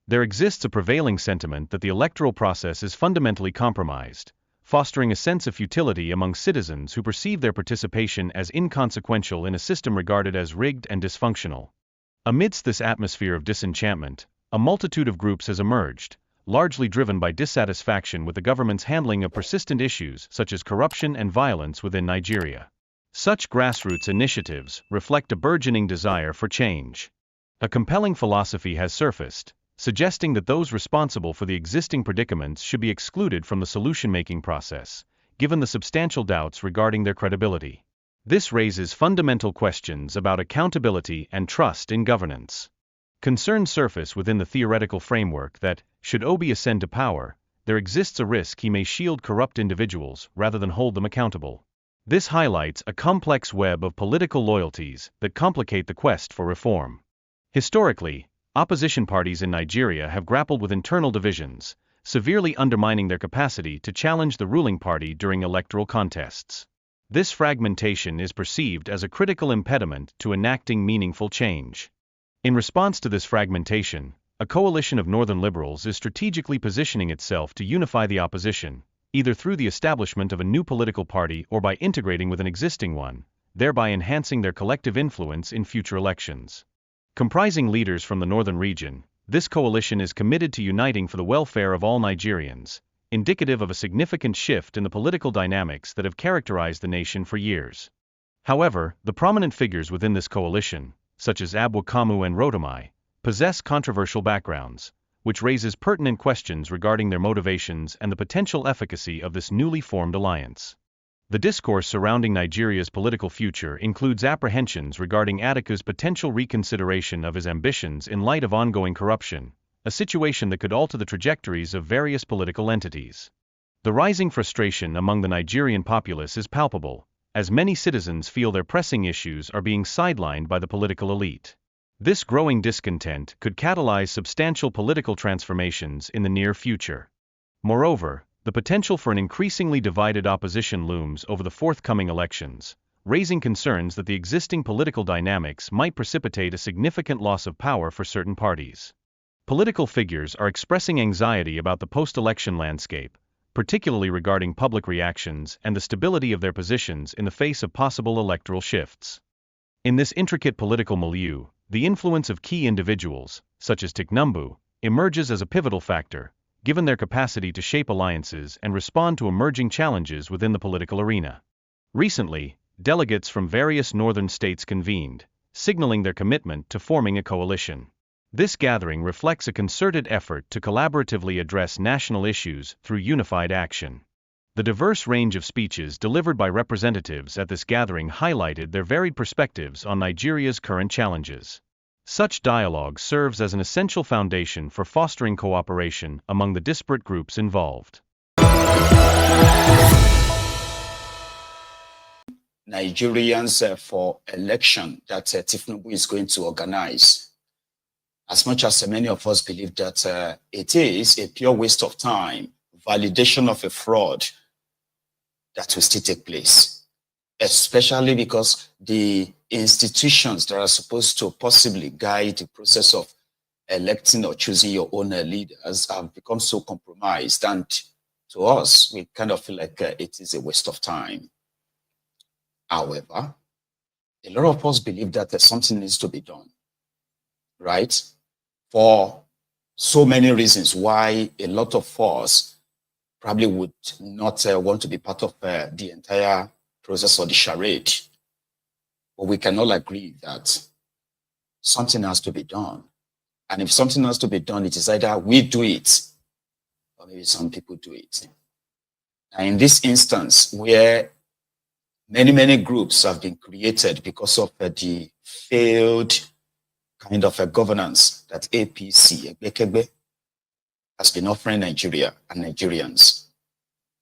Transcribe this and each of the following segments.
There exists a prevailing sentiment that the electoral process is fundamentally compromised, fostering a sense of futility among citizens who perceive their participation as inconsequential in a system regarded as rigged and dysfunctional. Amidst this atmosphere of disenchantment, a multitude of groups has emerged, largely driven by dissatisfaction with the government's handling of persistent issues such as corruption and violence within Nigeria. Such grassroots initiatives reflect a burgeoning desire for change. A compelling philosophy has surfaced, suggesting that those responsible for the existing predicaments should be excluded from the solution-making process, given the substantial doubts regarding their credibility. This raises fundamental questions about accountability and trust in governance. Concerns surface within the theoretical framework that, should Obi ascend to power, there exists a risk he may shield corrupt individuals rather than hold them accountable. This highlights a complex web of political loyalties that complicate the quest for reform. Historically, opposition parties in Nigeria have grappled with internal divisions, severely undermining their capacity to challenge the ruling party during electoral contests. This fragmentation is perceived as a critical impediment to enacting meaningful change. In response to this fragmentation, a coalition of northern liberals is strategically positioning itself to unify the opposition, either through the establishment of a new political party or by integrating with an existing one, thereby enhancing their collective influence in future elections. Comprising leaders from the northern region, this coalition is committed to uniting for the welfare of all Nigerians, indicative of a significant shift in the political dynamics that have characterized the nation for years. However, the prominent figures within this coalition, such as Abwakamu and Rotomai, possess controversial backgrounds, which raises pertinent questions regarding their motivations and the potential efficacy of this newly formed alliance. The discourse surrounding Nigeria's political future includes apprehensions regarding Atiku's potential reconsideration of his ambitions in light of ongoing corruption, a situation that could alter the trajectories of various political entities. The rising frustration among the Nigerian populace is palpable, as many citizens feel their pressing issues are being sidelined by the political elite. This growing discontent could catalyze substantial political transformations in the near future. Moreover, the potential for an increasingly divided opposition looms over the forthcoming elections, raising concerns that the existing political dynamics might precipitate a significant loss of power for certain parties. Political figures are expressing anxiety about the post-election landscape, particularly regarding public reactions and the stability of their positions in the face of possible electoral shifts. In this intricate political milieu, the influence of key individuals, such as Tiknumbu, emerges as a pivotal factor, given their capacity to shape alliances and respond to emerging challenges within the political arena. Recently, delegates from various northern states convened, signaling their commitment to forming a coalition. This gathering reflects a concerted effort to collaboratively address national issues through unified action. The diverse range of speeches delivered by representatives at this gathering highlighted their varied perspectives on Nigeria's current challenges. Such dialogue serves as an essential foundation for fostering cooperation among the disparate groups involved. Nigerians for election that Tinubu is going to organize. As much as many of us believe that it is a pure waste of time, validation of a fraud that will still take place, especially because the institutions that are supposed to possibly guide the process of electing or choosing your own leaders have become so compromised, and to us, we kind of feel like it is a waste of time. However, a lot of us believe that something needs to be done, right? For so many reasons why a lot of us probably would not want to be part of the entire process or the charade. But we can all agree that something has to be done. And if something has to be done, it is either we do it, or maybe some people do it. And in this instance, where many groups have been created because of the failed kind of a governance that APC, Ekebe, has been offering Nigeria and Nigerians.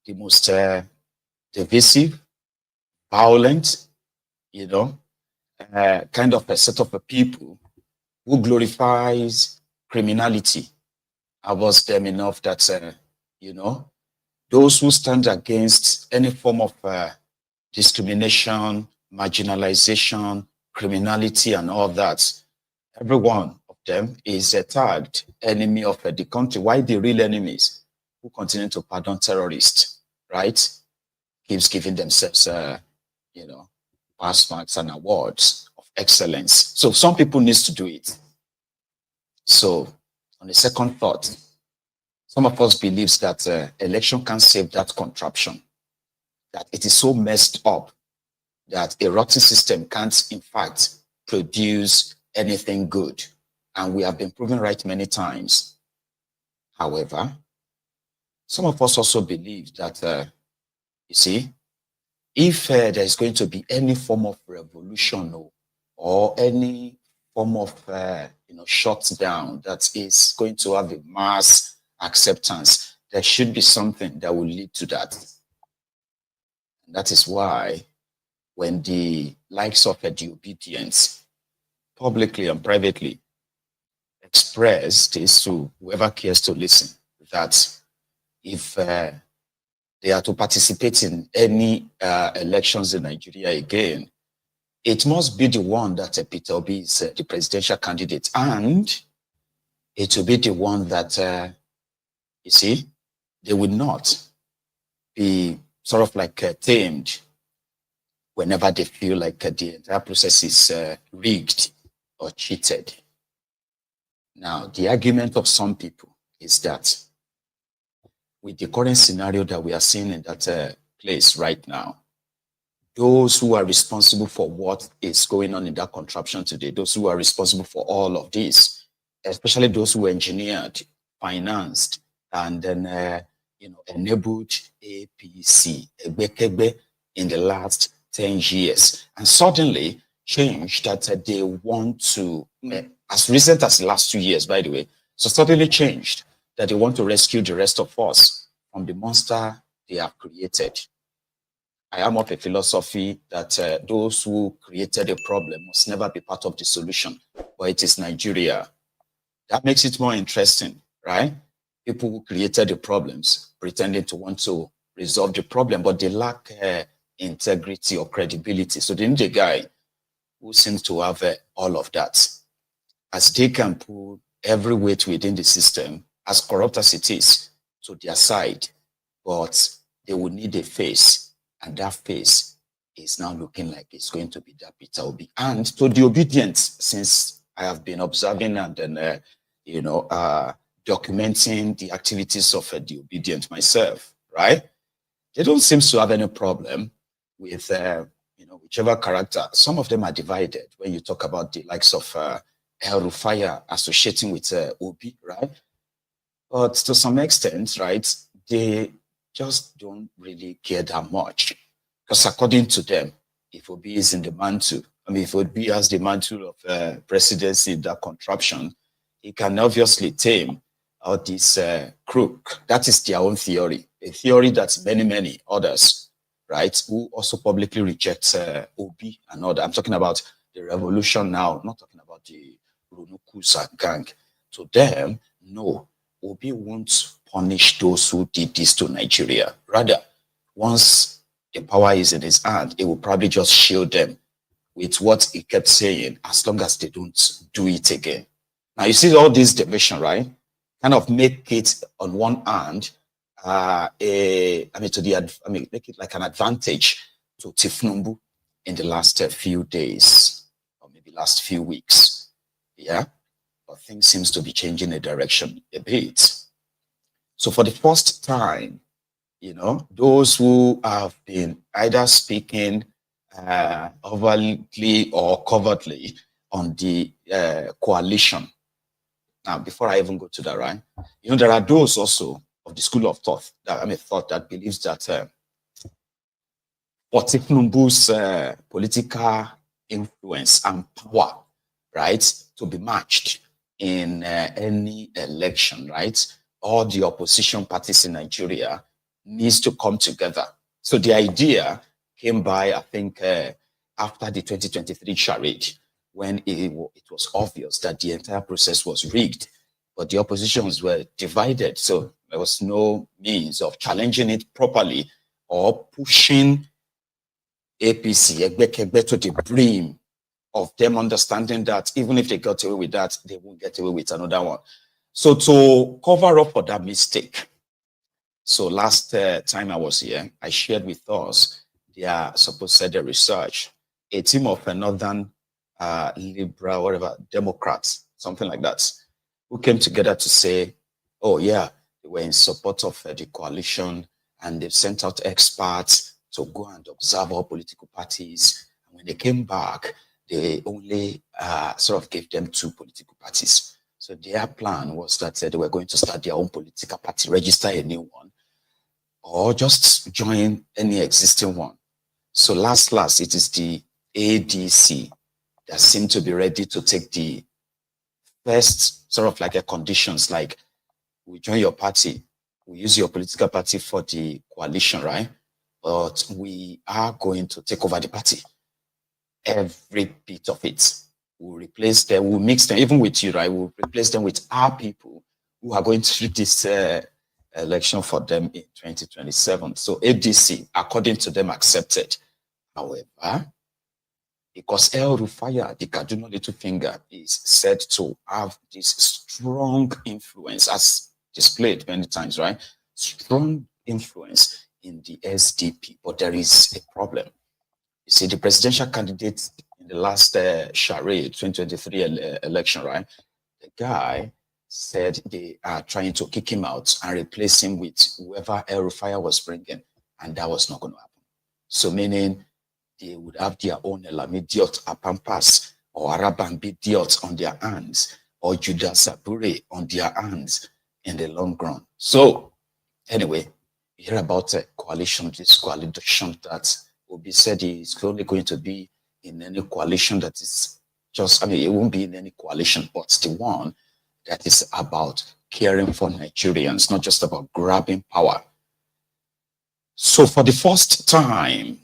The most divisive, violent, kind of a set of people who glorifies criminality. I was them enough that, those who stand against any form of discrimination, marginalization, criminality, and all that, every one of them is tagged enemy of the country. Why the real enemies who continue to pardon terrorists, right? Keeps giving themselves, pass marks and awards of excellence. So some people need to do it. So on the second thought, some of us believes that election can save that contraption, that it is so messed up that a rotten system can't, in fact, produce anything good. And we have been proven right many times. However, some of us also believe that, you see, if there is going to be any form of revolution or any form of, shutdown that is going to have a mass acceptance, there should be something that will lead to that. And that is why when the likes of the obedience publicly and privately express this to whoever cares to listen, that if they are to participate in any elections in Nigeria again, it must be the one that Peter Obi is the presidential candidate, and it will be the one that, you see, they will not be sort of like tamed whenever they feel like the entire process is rigged or cheated. Now, the argument of some people is that with the current scenario that we are seeing in that place right now, those who are responsible for what is going on in that contraption today, those who are responsible for all of this, especially those who engineered, financed, and then enabled APC, Egbekegbe, in the last 10 years, and suddenly changed that they want to, as recent as the last 2 years, by the way, so suddenly changed that they want to rescue the rest of us from the monster they have created. I am of a philosophy that those who created a problem must never be part of the solution, but it is Nigeria. That makes it more interesting, right? People who created the problems pretending to want to resolve the problem, but they lack integrity or credibility. So they need a guy who seems to have all of that. As they can pull every weight within the system, as corrupt as it is, to their side, but they will need a face. And that face is now looking like it's going to be that Peter Obi. And to the obedient, since I have been observing and then, documenting the activities of the obedient myself, right? They don't seem to have any problem with, whichever character. Some of them are divided when you talk about the likes of El Rufai associating with Obi, right? But to some extent, right, they just don't really care that much. Because according to them, if Obi is in the mantle, if Obi has the mantle of presidency in that contraption, he can obviously tame all this crook. That is their own theory, a theory that many others, right, who also publicly reject Obi and all that. I'm talking about the revolution now, not talking about the Runukusa gang. To them, no, Obi won't punish those who did this to Nigeria. Rather, once the power is in his hand, it will probably just shield them with what he kept saying, as long as they don't do it again. Now, you see all this division, right? Kind of make it on one hand, make it like an advantage to Tifnumbu in the last few days, or maybe last few weeks. Yeah, but things seems to be changing the direction a bit. So for the first time, those who have been either speaking overtly or covertly on the coalition. Now, before I even go to that, right? There are those also of the school of thought that believes that Tifnumbu's political influence and power, right, to be matched in any election, right? All the opposition parties in Nigeria needs to come together. So the idea came by, I think, after the 2023 charade, when it was obvious that the entire process was rigged, but the oppositions were divided. So there was no means of challenging it properly or pushing APC, Egbekegbe, to the brim of them understanding that even if they got away with that, they won't get away with another one. So to cover up for that mistake, so last time I was here, I shared with us their supposed research, a team of northern liberal, whatever, Democrats, something like that, who came together to say, oh yeah, they were in support of the coalition, and they've sent out experts to go and observe all political parties. And when they came back, they only sort of gave them 2 political parties. So their plan was that they were going to start their own political party, register a new one, or just join any existing one. So last, it is the ADC that seem to be ready to take the first sort of like a conditions, like we join your party, we use your political party for the coalition, right? But we are going to take over the party. Every bit of it. We'll replace them, we'll mix them, even with you, right? We'll replace them with our people who are going to do this election for them in 2027. So ADC, according to them, accepted. However, because El Rufaya, the Kaduna Little Finger, is said to have this strong influence, as displayed many times, right? Strong influence in the SDP, but there is a problem. You see, the presidential candidate in the last charade 2023 election, right? The guy said they are trying to kick him out and replace him with whoever El Rufaya was bringing, and that was not going to happen. So meaning they would have their own Elamidiot Apampas or Arabambi Diot on their hands, or Judas Sabure on their hands in the long run. So anyway, you hear about a coalition, this coalition that Obi said is only going to be in any coalition that is just, I mean, it won't be in any coalition, but the one that is about caring for Nigerians, not just about grabbing power. So for the first time,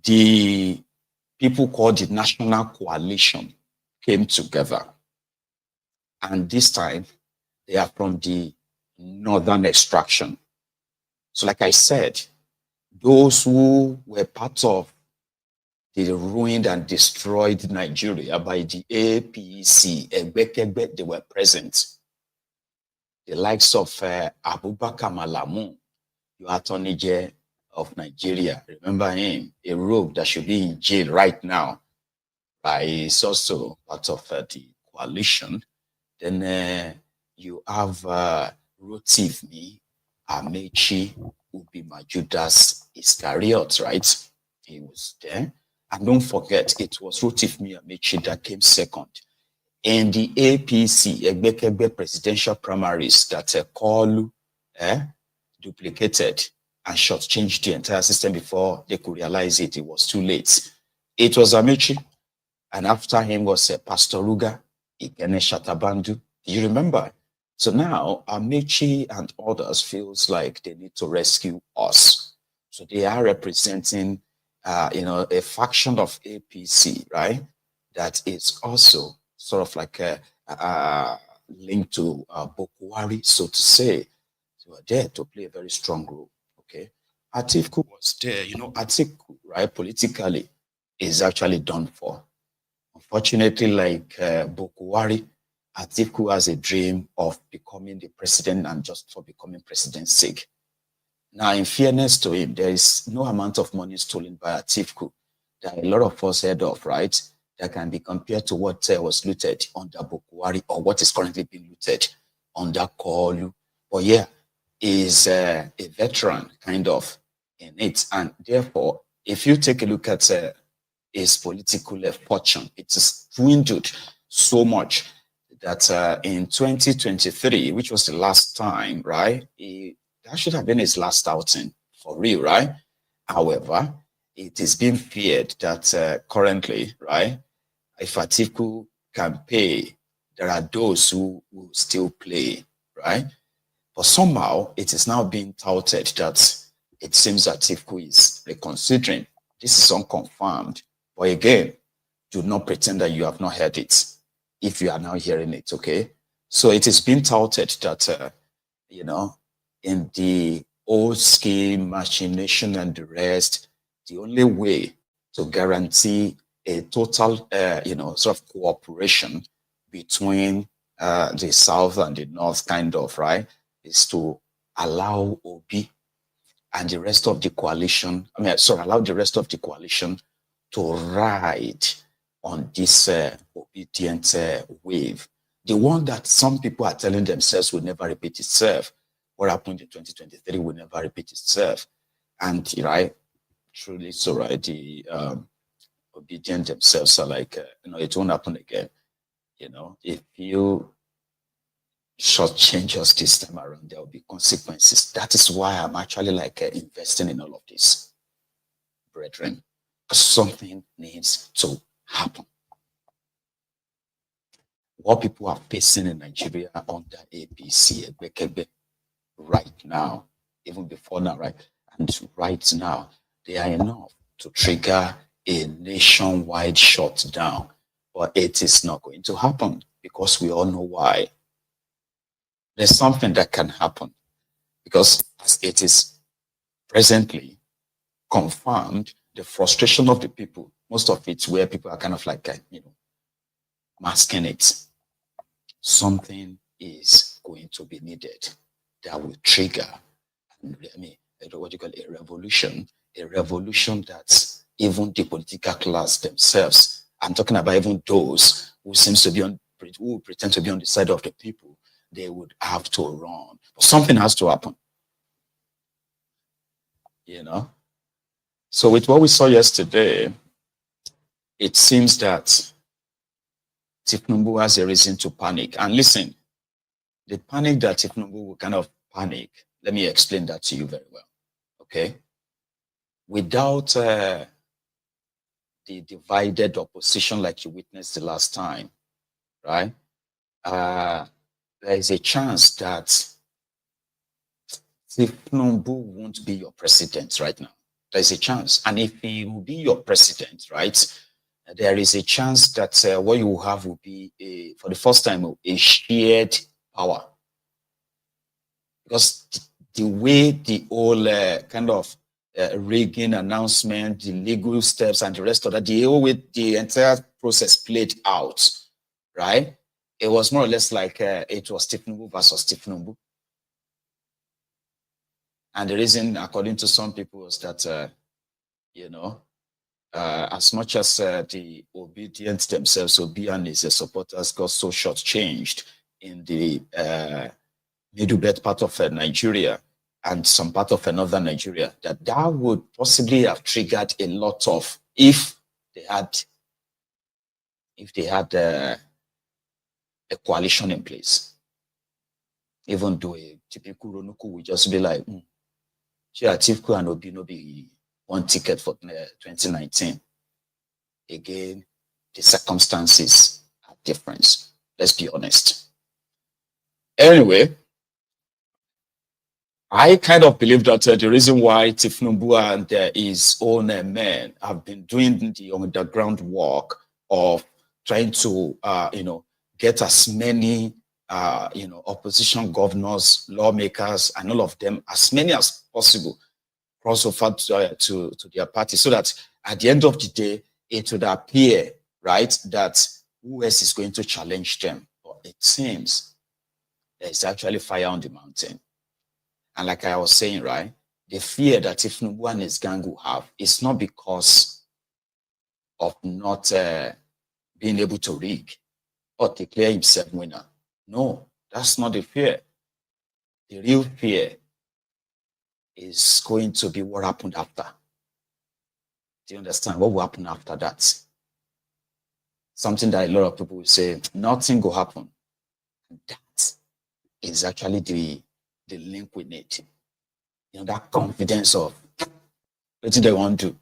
the people called the National Coalition came together. And this time, they are from the northern extraction. So like I said, those who were part of the ruined and destroyed Nigeria by the APC, they were present. The likes of Abubakar Malamu, your attorney general of Nigeria, remember him, a rogue that should be in jail right now, but he's also part of the coalition. Then you have Rotifmi Amechi Ubi Majudas Iscariot, right? He was there. And don't forget, it was Rotifmi Amechi that came second. And the APC, Egbekebe presidential primaries that Kolu duplicated and shortchanged the entire system before they could realize it was too late. It was Amechi, and after him was Pastor Ruga, Ikene Shatabandu. Do you remember? So now Amechi and others feels like they need to rescue us. So they are representing, a faction of APC, right? That is also sort of like linked to Bokwari, so to say. So are there to play a very strong role. Okay, Atiku was there. Atiku, right? Politically, is actually done for. Unfortunately, like Bokwari, Atiku has a dream of becoming the president, and just for becoming president's sake. Now, in fairness to him, there is no amount of money stolen by Atiku that a lot of us heard of, right? That can be compared to what was looted under Bokwari, or what is currently being looted under Kolu. But yeah, is a veteran kind of in it. And therefore, if you take a look at his political fortune, it is dwindled so much that in 2023, which was the last time, right? That should have been his last outing for real, right? However, it is being feared that currently, right, if Atiku can pay, there are those who will still play, right? But somehow it is now being touted that it seems that Atiku is reconsidering. This is unconfirmed. But again, do not pretend that you have not heard it if you are now hearing it, okay? So it is being touted that, in the old scheme, machination and the rest, the only way to guarantee a total, sort of cooperation between the South and the North, kind of, right, is to allow Obi and the rest of the coalition, allow the rest of the coalition to ride on this obedient wave. The one that some people are telling themselves will never repeat itself. What happened in 2023 will never repeat itself. And, right, truly so, right, the obedient themselves are like, it won't happen again. If you shortchange us this time around, there will be consequences. That is why I'm actually like investing in all of this, brethren. Something needs to happen. What people are facing in Nigeria under APC, right now, even before now, right? And right now, they are enough to trigger a nationwide shutdown. But it is not going to happen because we all know why. There's something that can happen because as it is presently confirmed, the frustration of the people, most of it's where people are kind of like, masking it. Something is going to be needed that will trigger, what you call a revolution that even the political class themselves, I'm talking about even those who who pretend to be on the side of the people, they would have to run. But something has to happen. So with what we saw yesterday, it seems that Tifnumbu has a reason to panic. And listen, the panic that Tifnumbu will kind of panic, let me explain that to you very well. Okay? Without the divided opposition like you witnessed the last time, right? There is a chance that Tifnumbu won't be your president right now. There's a chance. And if he will be your president, right, there is a chance that what you will have will be, for the first time, a shared power. Because the way the whole kind of rigging announcement, the legal steps and the rest of that, the whole way the entire process played out, right, it was more or less like it was Tifnumbu versus Tifnumbu. And the reason, according to some people, was that, as much as the obedient themselves, Obi and his supporters got so shortchanged in the middle belt part of Nigeria and some part of northern Nigeria, that would possibly have triggered a lot of, if they had a coalition in place. Even though a typical Ronuku would just be like, Atiku and Obi no be one ticket for 2019. Again, the circumstances are different. Let's be honest. Anyway, I kind of believe that the reason why Tifnumbu and his own men have been doing the underground work of trying to, get as many, opposition governors, lawmakers, and all of them, as many as possible, cross over to their party, so that at the end of the day, it would appear, right, that who else is going to challenge them. But it seems there's actually fire on the mountain. And like I was saying, right, the fear that Tifnumbu and his gang will have is not because of not being able to rig or declare himself winner. No, that's not the fear. The real fear is going to be what happened after. Do you understand? What will happen after that? Something that a lot of people will say, nothing will happen. That is actually the link we need. That confidence of what do they want to do?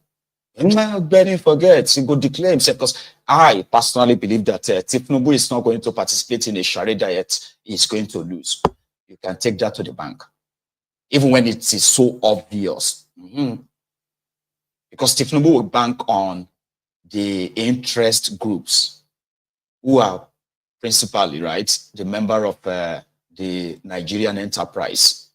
Benny forgets, he go declare himself, because I personally believe that Tifnumbu is not going to participate in a charade diet, he's going to lose. You can take that to the bank. Even when it is so obvious. Because Tifnumbu will bank on the interest groups who are principally, right, the member of the Nigerian enterprise.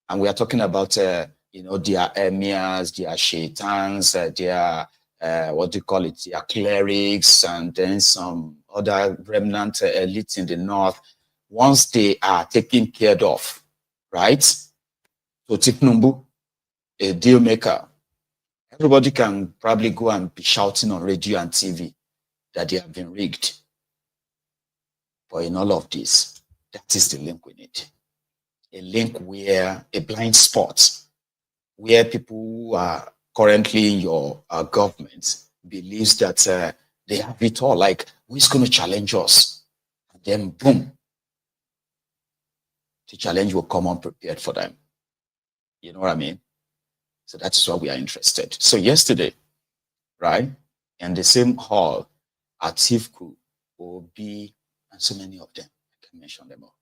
And we are talking about, their emirs, their shaitans, their what do you call it, their clerics, and then some other remnant elite in the north, once they are taken care of, right? So Tiknumbu, a deal maker, everybody can probably go and be shouting on radio and TV that they have been rigged. But in all of this, that is the link we need. A link where a blind spot, where people who are currently in your government believes that they have it all, like, who's going to challenge us? And then boom, the challenge will come unprepared for them. You know what I mean? So that's why we are interested. So yesterday, right, in the same hall, Atiku, Obi, and so many of them, I can mention them all.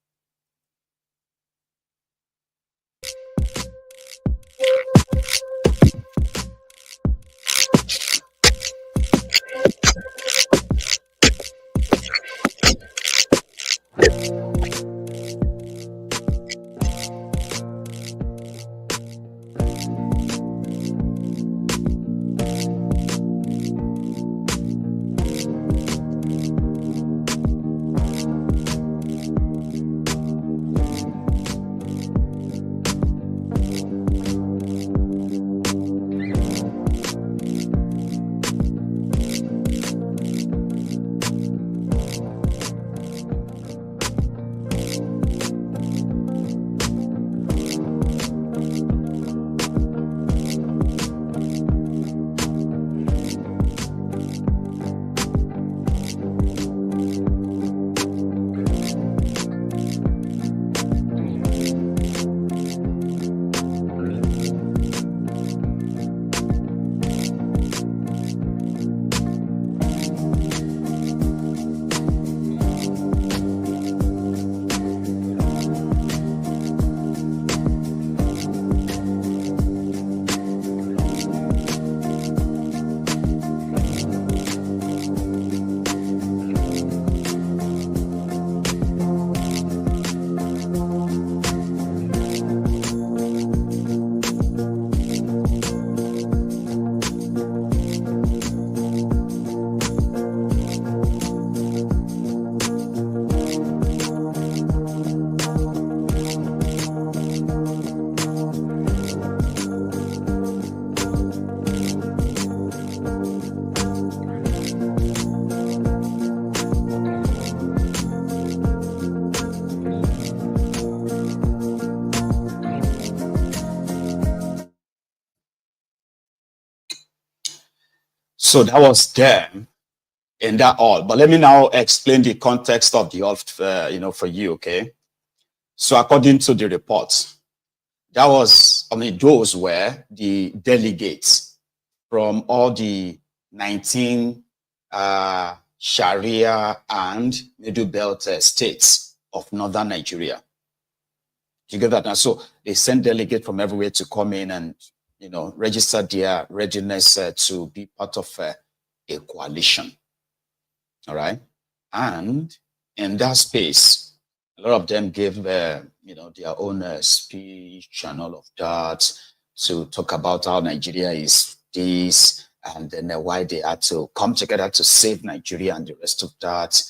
So that was them in that all. But let me now explain the context of the all, for you, okay? So according to the reports, that was, those were the delegates from all the 19 Sharia and Middle Belt states of northern Nigeria. You get that now? So they sent delegates from everywhere to come in and register their readiness to be part of a coalition. All right. And in that space, a lot of them gave, their own speech and all of that to talk about how Nigeria is this, and then why they had to come together to save Nigeria and the rest of that.